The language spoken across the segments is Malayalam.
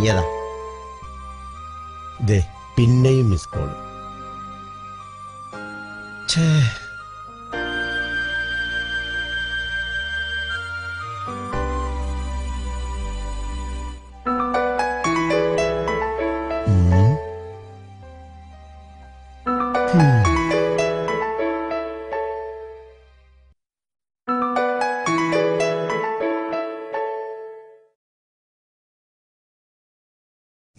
ഉറങ്ങിയതാ. ദേ പിന്നെയും മിസ് കോൾ. ഛേ,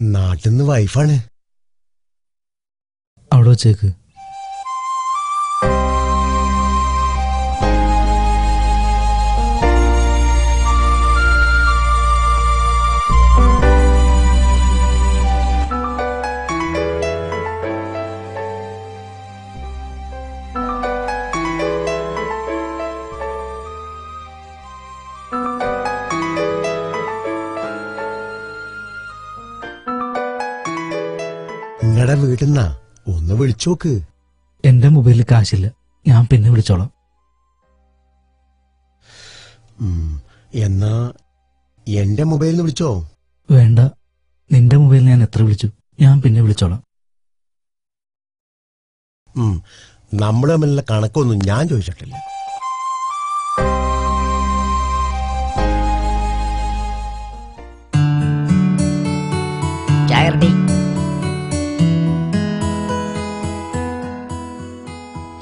നാട്ടിന്ന് വൈഫാണ്. അവിടെ വെച്ചേക്ക്. നിങ്ങളുടെ വീട്ടിന്നാ, ഒന്ന് വിളിച്ചോക്ക്. എന്റെ മൊബൈലിൽ കാശില്ല, ഞാൻ പിന്നെ വിളിച്ചോളാം. എന്നാ എന്റെ മൊബൈലിൽ വിളിച്ചോ? വേണ്ട, നിന്റെ മൊബൈലിൽ ഞാൻ എത്ര വിളിച്ചു, ഞാൻ പിന്നെ വിളിച്ചോളാം. നമ്മൾ തമ്മിലുള്ള കണക്കൊന്നും ഞാൻ ചോദിച്ചിട്ടില്ല.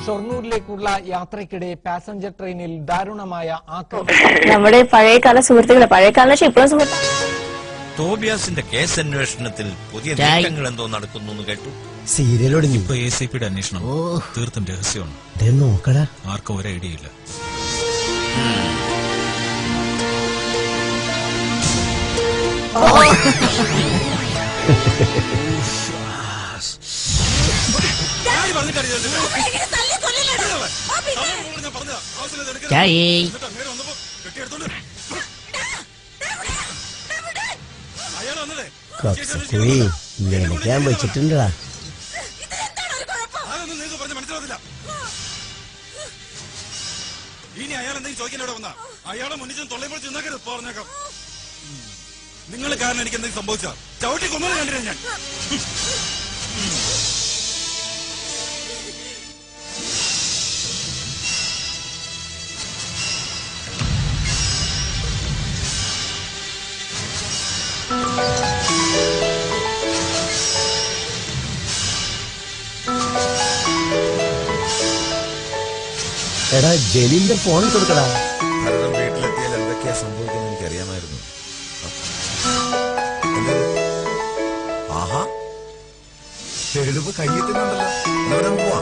ഷൊർണൂരിലേക്കുള്ള യാത്രയ്ക്കിടെ പാസഞ്ചർ ട്രെയിനിൽ ദാരുണമായ ആക്രമണം. നമ്മുടെ പഴയകാല സുഹൃത്തുക്കളെ, പഴയകാല ഇപ്പോഴും സുഹൃത്ത്. ടോബിയാസിന്റെ കേസ് അന്വേഷണത്തിൽ പുതിയ നീക്കങ്ങൾ എന്തോ നടക്കുന്നു കേട്ടു. സീരിയലോടിഞ്ഞു. ഇപ്പൊ ACPയുടെ അന്വേഷണം തീർത്തും രഹസ്യമാണ്. നോക്കടാ, ആർക്കും ഒരു ഐഡിയ ഇല്ല. ഞാൻ വെച്ചിട്ടുണ്ടാ. ഇനി അയാൾ എന്തെങ്കിലും ചോദിക്കാൻ ഇവിടെ വന്നാ അയാളെ മുന്നിൽ തൊള്ളപ്പോൾ ചെന്നേക്കരുത് പറഞ്ഞേക്കാം. നിങ്ങൾ കാരണം എനിക്ക് എന്തെങ്കിലും സംഭവിച്ചാ ചവിട്ടി കൊന്നത് കണ്ടില്ല ഞാൻ. എടാ, ജലീലിന്റെ ഫോൺ കൊടുക്കടാ. ഭരതം വീട്ടിലെത്തിയാൽ എന്തൊക്കെയാ സംഭവിക്കുന്നത് എനിക്കറിയാമായിരുന്നു. ആഹാ, തെളിവ് കയ്യെത്തുന്നുണ്ടല്ലോ. അവിടെ പോവാ.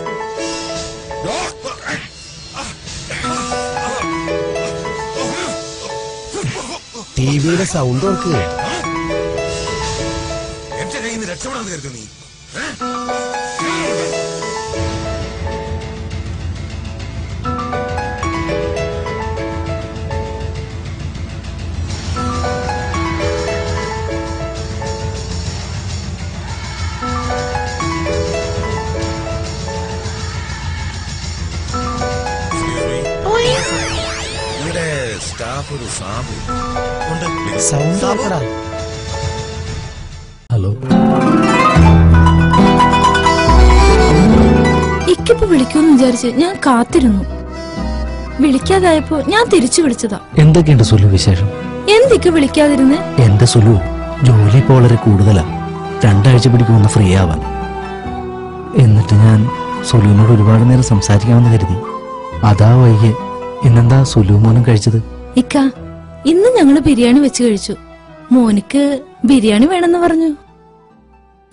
ടിവിയുടെ സൗണ്ട് നോക്ക്. എന്റെ കയ്യിൽ നിന്ന് രക്ഷപ്പെടാൻ കരുതു നീ. ഒരു സാബു സൗണ്ട് നോക്കടാ. ഹലോ, ഇക്കിപ്പോ വിളിക്കുമെന്ന് വിചാരിച്ച് ഞാൻ കാത്തിരുന്നു. വിളിക്കാതായപ്പോ ഞാൻ തിരിച്ചു വിളിച്ചതാ. എന്തൊക്കെയുണ്ട് സുലു വിശേഷം? എന്തൊക്കെ വിളിക്കാതിരുന്നേ? എന്റെ സുലു, ജോലി ഇപ്പോ വളരെ കൂടുതലാ. 2 ആഴ്ച പിടിക്കുമെന്ന് ഫ്രീ ആവാൻ. എന്നിട്ട് ഞാൻ സുലുവിനോട് ഒരുപാട് നേരം സംസാരിക്കാമെന്ന് കരുതി. അതാ വൈകി. ഇന്നെന്താ സുലു മോനും കഴിച്ചത്? ഇക്ക, ഇന്ന് ഞങ്ങള് ബിരിയാണി വെച്ച് കഴിച്ചു. മോനിക്ക് ബിരിയാണി വേണമെന്ന് പറഞ്ഞു.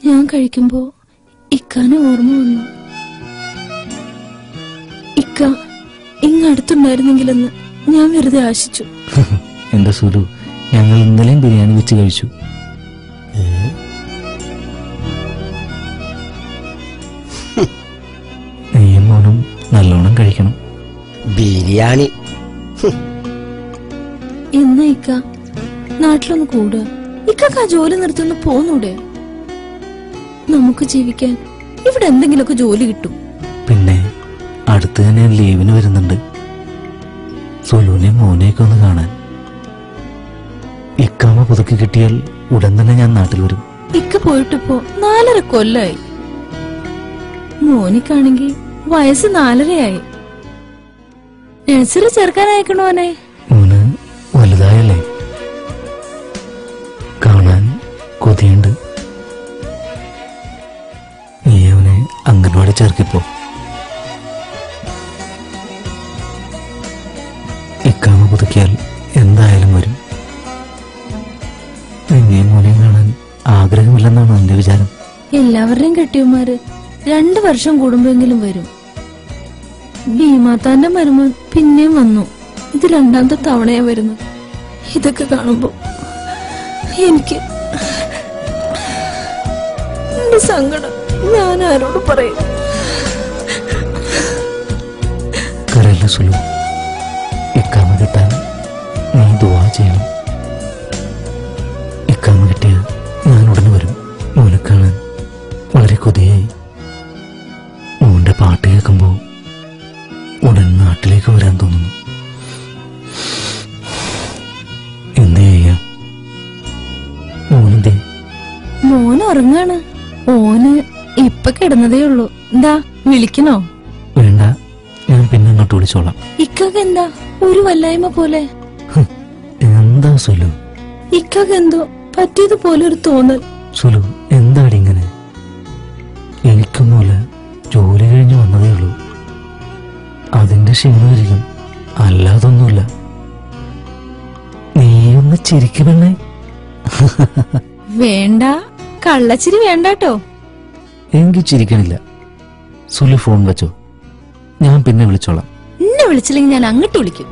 ഞാൻ കഴിക്കുമ്പോ ഇക്കാനെ ഓർമ്മ വന്നു. ഇക്ക ഇങ്ങടുത്തുണ്ടായിരുന്നെങ്കിലെന്ന് ഞാൻ വെറുതെ ആശിച്ചു. എന്റെ സുലു, ഞങ്ങൾ ഇന്നലെയും ബിരിയാണി വെച്ച് കഴിച്ചു. നെയ്യും മോനും നല്ലോണം കഴിക്കണം. ബിരിയാണി എന്നാ ഇക്ക നാട്ടിലൊന്ന് കൂടുക. ഇക്ക ജോലി നിർത്തുന്ന പോന്നൂടെ? നമുക്ക് ജീവിക്കാൻ ഇവിടെ എന്തെങ്കിലുമൊക്കെ ജോലി കിട്ടും. പിന്നെ അടുത്ത് തന്നെ ലീവിന് വരുന്നുണ്ട്. സുലുവിനെ മോനെയൊക്കെ ഒന്ന് കാണാൻ. ഇക്കാമ പുതുക്കി കിട്ടിയാൽ ഉടൻ തന്നെ ഞാൻ നാട്ടിൽ വരും. ഇക്ക പോയിട്ടിപ്പോ 4.5 കൊല്ലായി. മോനിക്കാണെങ്കി വയസ്സ് 4.5 നഴ്സറി ചേർക്കാനയക്കണോനെ. മോന് വലുതായല്ലേ, കാണാൻ കൊതിയുണ്ട്. നീ അവനെ അംഗൻവാടി ചേർക്കിപ്പോ. ഇക്കാമ പുതുക്കിയാൽ എന്തായാലും വരും. നിന്നെയും മോനെയും കാണാൻ ആഗ്രഹമില്ലെന്നാണ് എന്റെ വിചാരം. എല്ലാവരുടെയും കെട്ടിയന്മാര് 2 വർഷം കൂടുമ്പോഴെങ്കിലും വരും. ഭീമാത്താന്റെ മരുമോൻ പിന്നെയും വന്നു. ഇത് 2ാമത്തെ തവണയാ വരുന്നത്. ഇതൊക്കെ കാണുമ്പോ എനിക്ക് എന്റെ സങ്കടം ഞാൻ ആരോട് പറയും? കരയില്ല സുലു, ഇക്കാമ കിട്ടാൻ നീ ദുആ ചെയ്യണം. ഇക്കാമ കിട്ടിയ ഞാൻ ഉടനെ വരും. മോനെ കാണാൻ വളരെ കൊതിയായി. മോന്റെ പാട്ട് കേൾക്കുമ്പോ ഉടൻ നാട്ടിലേക്ക് വരാൻ തോന്നുന്നു. എന്ത് ചെയ്യാം? മോനെന്തേ? മോൻ ഉറങ്ങാണ്. ഓന് ഇപ്പൊ കിടന്നതേ ഉള്ളൂ. എന്താ വിളിക്കണോ? വേണ്ട, ഞാൻ പിന്നെ അങ്ങോട്ട് വിളിച്ചോളാം. ഇക്കക്ക് എന്താ ഒരു വല്ലായ്മ പോലെ? എന്താ സുലു? ഇക്കക്ക് എന്തോ പറ്റിയതുപോലെ ഒരു തോന്നൽ. സുലു, എന്താടി ഇങ്ങനെ? എനിക്കൊന്നുമില്ല, ജോലി കഴിഞ്ഞ് വന്നതേ ഉള്ളൂ. അതിന്റെ ക്ഷീണമായിരിക്കും, അല്ലാതൊന്നുമില്ല. നീയൊന്ന് ചിരിക്കുമെന്നേ. വേണ്ട, കള്ളച്ചിരി വേണ്ടാട്ടോ. എനിക്ക് ചിരിക്കണില്ല. സുലു ഫോൺ വെച്ചോ, ഞാൻ പിന്നെ വിളിച്ചോളാം. എന്നെ വിളിച്ചില്ലെങ്കിൽ ഞാൻ അങ്ങോട്ട് വിളിക്കും.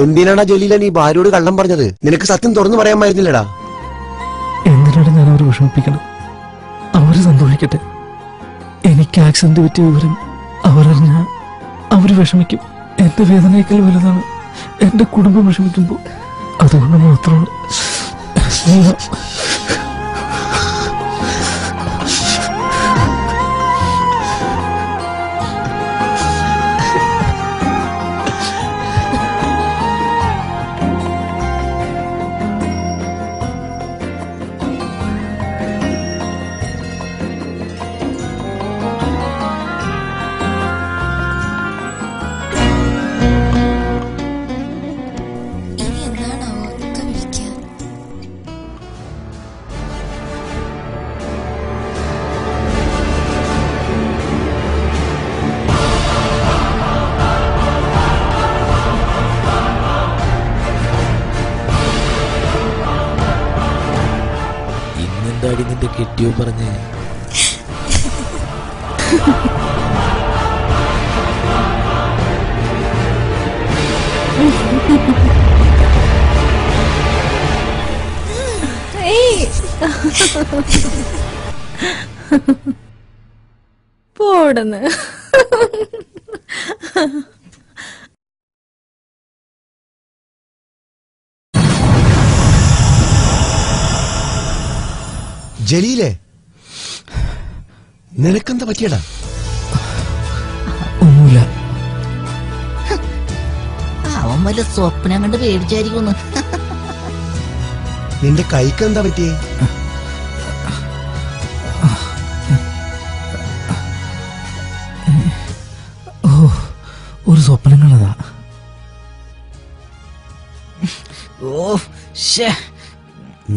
എന്തിനാടാ ജലീല നീ ഭാര്യയോട് കള്ളം പറഞ്ഞത്? നിനക്ക് സത്യം തുറന്നു പറയാമായിരുന്നില്ലടാ. എന്തിനാണ് ഞാൻ അവരെ വിഷമിപ്പിക്കണം? അവര് സന്തോഷിക്കട്ടെ. എനിക്ക് ആക്സിഡന്റ് പറ്റിയ വിവരം അവരറിഞ്ഞ അവര് വിഷമിക്കും. എന്റെ വേദനയേക്കാൾ വലുതാണ് എന്റെ കുടുംബം വിഷമിക്കുമ്പോ. അതുകൊണ്ട് മാത്രമാണ് എന്താടി നിന്റെ കെട്ടിയോ പറഞ്ഞേ? പോടന്ന്. ജലീലേ, നിനക്കെന്താ പറ്റിയടാ? ഒന്നുമില്ല. അവൻ വല്ല സ്വപ്നം കണ്ട് പേടിച്ചായിരിക്കുന്നു. നിന്റെ കൈക്ക് എന്താ പറ്റിയേ? ഓ, ഒരു സ്വപ്നം കണ്ടതാ. ഓ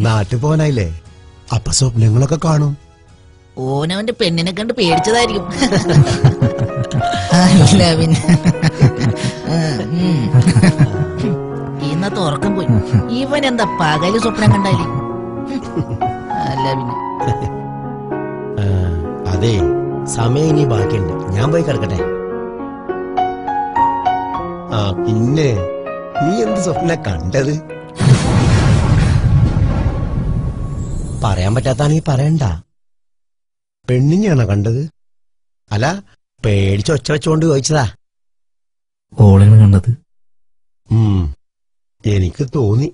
നാട്ടിൽ പോകാനായില്ലേ? അപ്പൊ സ്വപ്നങ്ങളൊക്കെ കാണും. ഓനവന്റെ പെണ്ണിനെ കണ്ട് പേടിച്ചതായിരിക്കും. അല്ല പിന്നെ ഇന്നത്തെ ഉറക്കം പോയി. ഇവൻ എന്താ പകല് സ്വപ്നം കണ്ടാലേ? അല്ല പിന്നെ അതെ, സമയം ഇനി ബാക്കിയുണ്ട്. ഞാൻ പോയി കിടക്കട്ടെ. ആ പിന്നെ നീ എന്ത് സ്വപ്ന കണ്ടത്? പറയാൻ പറ്റാത്താണെങ്കിൽ പറയണ്ട. പെണ്ണിനെയാണോ കണ്ടത്? അല്ല, പേടിച്ച് ഒച്ച വെച്ചോണ്ട് ചോദിച്ചതാ. ഓളാണ് കണ്ടത്. എനിക്ക് തോന്നി.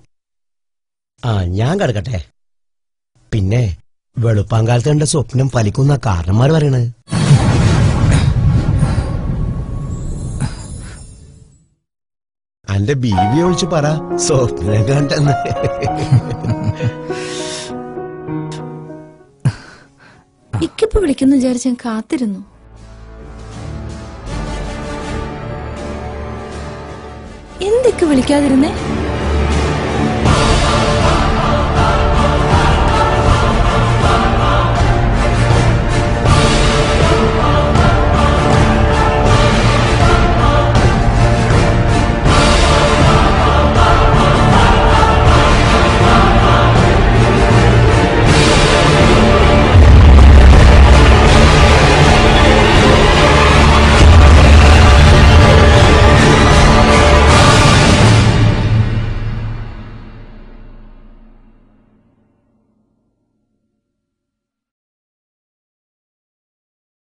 ആ ഞാൻ കിടക്കട്ടെ. പിന്നെ വെളുപ്പാങ്കാലത്ത് കണ്ട സ്വപ്നം ഫലിക്കുന്ന കാരണന്മാർ പറയണത്. അന്റെ ബീവിയെ വിളിച്ച് പറ സ്വപ്നം കണ്ടെന്ന്. ഇക്കിപ്പോ വിളിക്കുന്നു വിചാരിച്ച് ഞാൻ കാത്തിരുന്നു. എന്തൊക്കെ വിളിക്കാതിരുന്നേ?